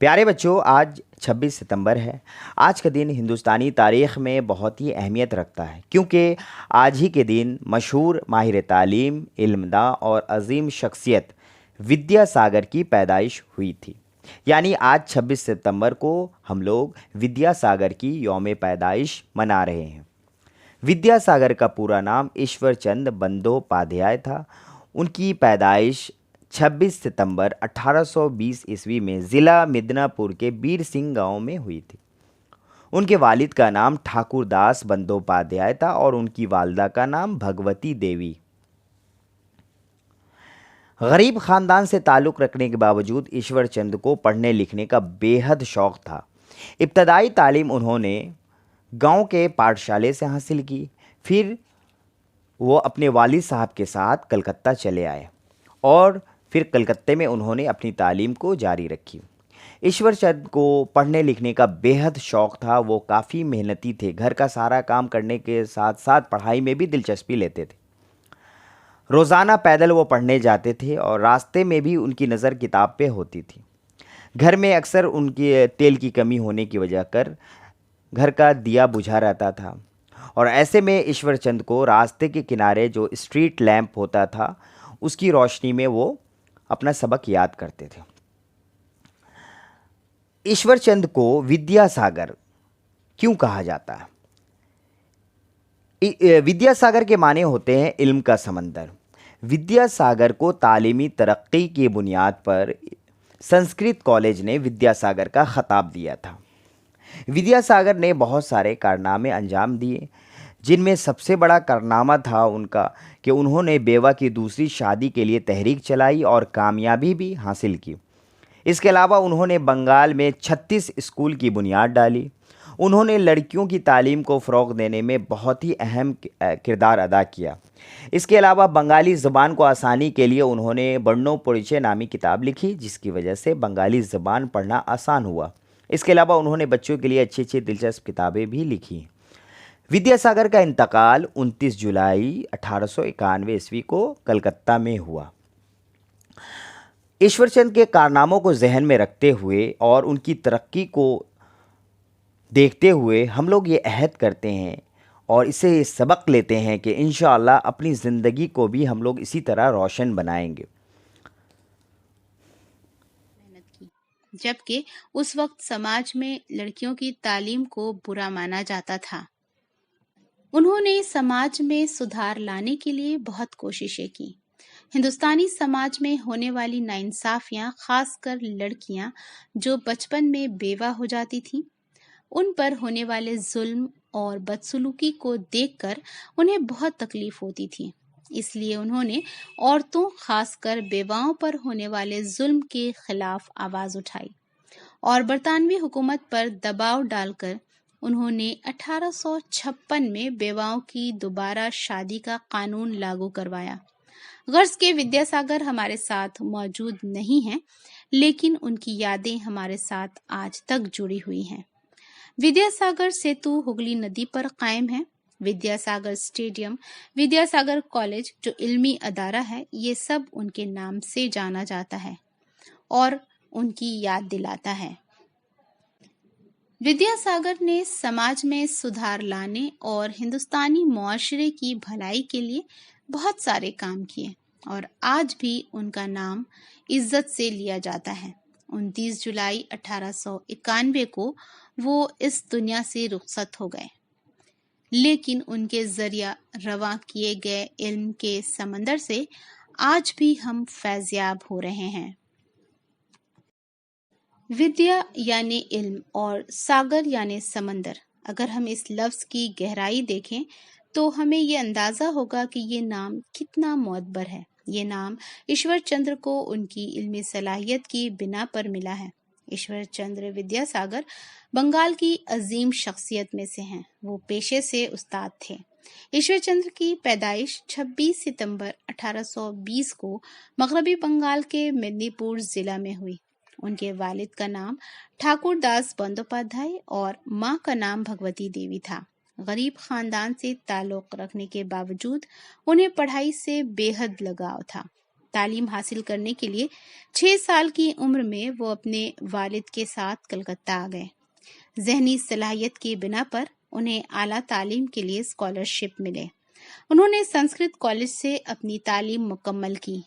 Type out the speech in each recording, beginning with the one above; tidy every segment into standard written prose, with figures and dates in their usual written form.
پیارے بچوں، آج 26 ستمبر ہے۔ آج کا دن ہندوستانی تاریخ میں بہت ہی اہمیت رکھتا ہے، کیونکہ آج ہی کے دن مشہور ماہر تعلیم، علمداں اور عظیم شخصیت ودیا ساگر کی پیدائش ہوئی تھی۔ یعنی آج 26 ستمبر کو ہم لوگ ودیا ساگر کی یوم پیدائش منا رہے ہیں۔ ودیا ساگر کا پورا نام ایشور چند بندوپادھیائے تھا۔ ان کی پیدائش 26 ستمبر 1820 عیسوی میں ضلع مدنا پور کے بیر سنگھ گاؤں میں ہوئی تھی۔ ان کے والد کا نام ٹھاکر داس بندوپادھیائے تھا اور ان کی والدہ کا نام بھگوتی دیوی۔ غریب خاندان سے تعلق رکھنے کے باوجود ایشور چند کو پڑھنے لکھنے کا بے حد شوق تھا۔ ابتدائی تعلیم انہوں نے گاؤں کے پاٹھشالے سے حاصل کی، پھر وہ اپنے والد صاحب کے ساتھ کلکتہ چلے آئے اور پھر کلکتہ میں انہوں نے اپنی تعلیم کو جاری رکھی۔ ایشور چند کو پڑھنے لکھنے کا بے حد شوق تھا۔ وہ کافی محنتی تھے، گھر کا سارا کام کرنے کے ساتھ ساتھ پڑھائی میں بھی دلچسپی لیتے تھے۔ روزانہ پیدل وہ پڑھنے جاتے تھے اور راستے میں بھی ان کی نظر کتاب پہ ہوتی تھی۔ گھر میں اکثر ان کی تیل کی کمی ہونے کی وجہ کر گھر کا دیا بجھا رہتا تھا، اور ایسے میں ایشور چند کو راستے کے کنارے جو اسٹریٹ لیمپ ہوتا تھا اس کی روشنی میں وہ اپنا سبق یاد کرتے تھے۔ ایشور چند کو ودیا ساگر کیوں کہا جاتا ہے؟ ودیا ساگر کے معنی ہوتے ہیں علم کا سمندر۔ ودیا ساگر کو تعلیمی ترقی کی بنیاد پر سنسکرت کالج نے ودیا ساگر کا خطاب دیا تھا۔ ودیا ساگر نے بہت سارے کارنامے انجام دیے، جن میں سب سے بڑا کارنامہ تھا ان کا کہ انہوں نے بیوہ کی دوسری شادی کے لیے تحریک چلائی اور کامیابی بھی حاصل کی۔ اس کے علاوہ انہوں نے بنگال میں 36 اسکول کی بنیاد ڈالی۔ انہوں نے لڑکیوں کی تعلیم کو فروغ دینے میں بہت ہی اہم کردار ادا کیا۔ اس کے علاوہ بنگالی زبان کو آسانی کے لیے انہوں نے بڑنو پوریچے نامی کتاب لکھی، جس کی وجہ سے بنگالی زبان پڑھنا آسان ہوا۔ اس کے علاوہ انہوں نے بچوں کے لیے اچھی اچھی دلچسپ کتابیں بھی لکھی۔ ودیا ساگر کا انتقال 29 جولائی 1891 عیسوی کو کلکتہ میں ہوا۔ ایشور چند کے کارناموں کو ذہن میں رکھتے ہوئے اور ان کی ترقی کو دیکھتے ہوئے ہم لوگ یہ عہد کرتے ہیں اور اسے سبق لیتے ہیں کہ انشاءاللہ اپنی زندگی کو بھی ہم لوگ اسی طرح روشن بنائیں گے۔ جبکہ اس وقت سماج میں لڑکیوں کی تعلیم کو برا مانا جاتا تھا۔ انہوں نے سماج میں سدھار لانے کے لیے بہت کوششیں کی۔ ہندوستانی سماج میں ہونے والی ناانصافیاں، خاص کر لڑکیاں جو بچپن میں بیوہ ہو جاتی تھیں، ان پر ہونے والے ظلم اور بدسلوکی کو دیکھ کر انہیں بہت تکلیف ہوتی تھی۔ اس لیے انہوں نے عورتوں، خاص کر بیواؤں پر ہونے والے ظلم کے خلاف آواز اٹھائی اور برطانوی حکومت پر دباؤ ڈال کر انہوں نے 1856 میں بیواؤں کی دوبارہ شادی کا قانون لاگو کروایا۔ غرض کہ ودیا ساگر ہمارے ساتھ موجود نہیں ہیں، لیکن ان کی یادیں ہمارے ساتھ آج تک جڑی ہوئی ہیں۔ ودیا ساگر سیتو ہگلی ندی پر قائم ہے۔ ودیا ساگر اسٹیڈیم، ودیا ساگر کالج جو علمی ادارہ ہے، یہ سب ان کے نام سے جانا جاتا ہے اور ان کی یاد دلاتا ہے۔ ودیا ساگر نے سماج میں سدھار لانے اور ہندوستانی معاشرے کی بھلائی کے لیے بہت سارے کام کیے، اور آج بھی ان کا نام عزت سے لیا جاتا ہے۔ 29 جولائی 1891 کو وہ اس دنیا سے رخصت ہو گئے، لیکن ان کے ذریعہ رواں کیے گئے علم کے سمندر سے آج بھی ہم فیض یاب ہو رہے ہیں۔ ودیا یعنی علم اور ساگر یعنی سمندر۔ اگر ہم اس لفظ کی گہرائی دیکھیں تو ہمیں یہ اندازہ ہوگا کہ یہ نام کتنا معتبر ہے۔ یہ نام ایشور چندر کو ان کی علمی صلاحیت کی بنا پر ملا ہے۔ ایشور چندر ودیا ساگر بنگال کی عظیم شخصیت میں سے ہیں۔ وہ پیشے سے استاد تھے۔ ایشور چندر کی پیدائش 26 ستمبر 1820 کو مغربی بنگال کے مدنی پور ضلع میں ہوئی۔ ان کے والد کا نام ٹھاکر داس بندوپادھیائے اور ماں کا نام بھگوتی دیوی تھا۔ غریب خاندان سے تعلق رکھنے کے باوجود انہیں پڑھائی سے بے حد لگاؤ تھا۔ تعلیم حاصل کرنے کے لیے 6 سال کی عمر میں وہ اپنے والد کے ساتھ کلکتہ آ گئے۔ ذہنی صلاحیت کی بنا پر انہیں اعلیٰ تعلیم کے لیے اسکالرشپ ملے۔ انہوں نے سنسکرت کالج سے اپنی تعلیم مکمل کی۔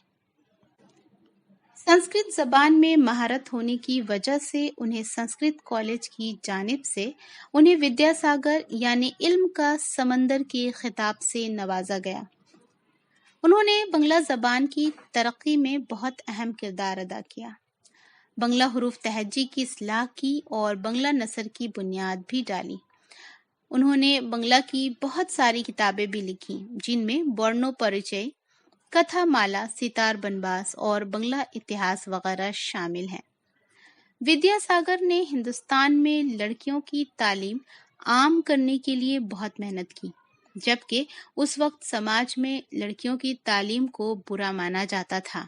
سنسکرت زبان میں مہارت ہونے کی وجہ سے انہیں سنسکرت کالج کی جانب سے انہیں ودیا ساگر یعنی علم کا سمندر کے خطاب سے نوازا گیا۔ انہوں نے بنگلہ زبان کی ترقی میں بہت اہم کردار ادا کیا۔ بنگلہ حروف تہجی کی اصلاح کی اور بنگلہ نثر کی بنیاد بھی ڈالی۔ انہوں نے بنگلہ کی بہت ساری کتابیں بھی لکھی، جن میں بورنو پریچے، کتھا مالا، ستار بنباس اور بنگلہ اتہاس وغیرہ شامل ہیں۔ ودیا ساگر نے ہندوستان میں لڑکیوں کی تعلیم عام کرنے کے لیے بہت محنت کی، جبکہ اس وقت سماج میں لڑکیوں کی تعلیم کو برا مانا جاتا تھا۔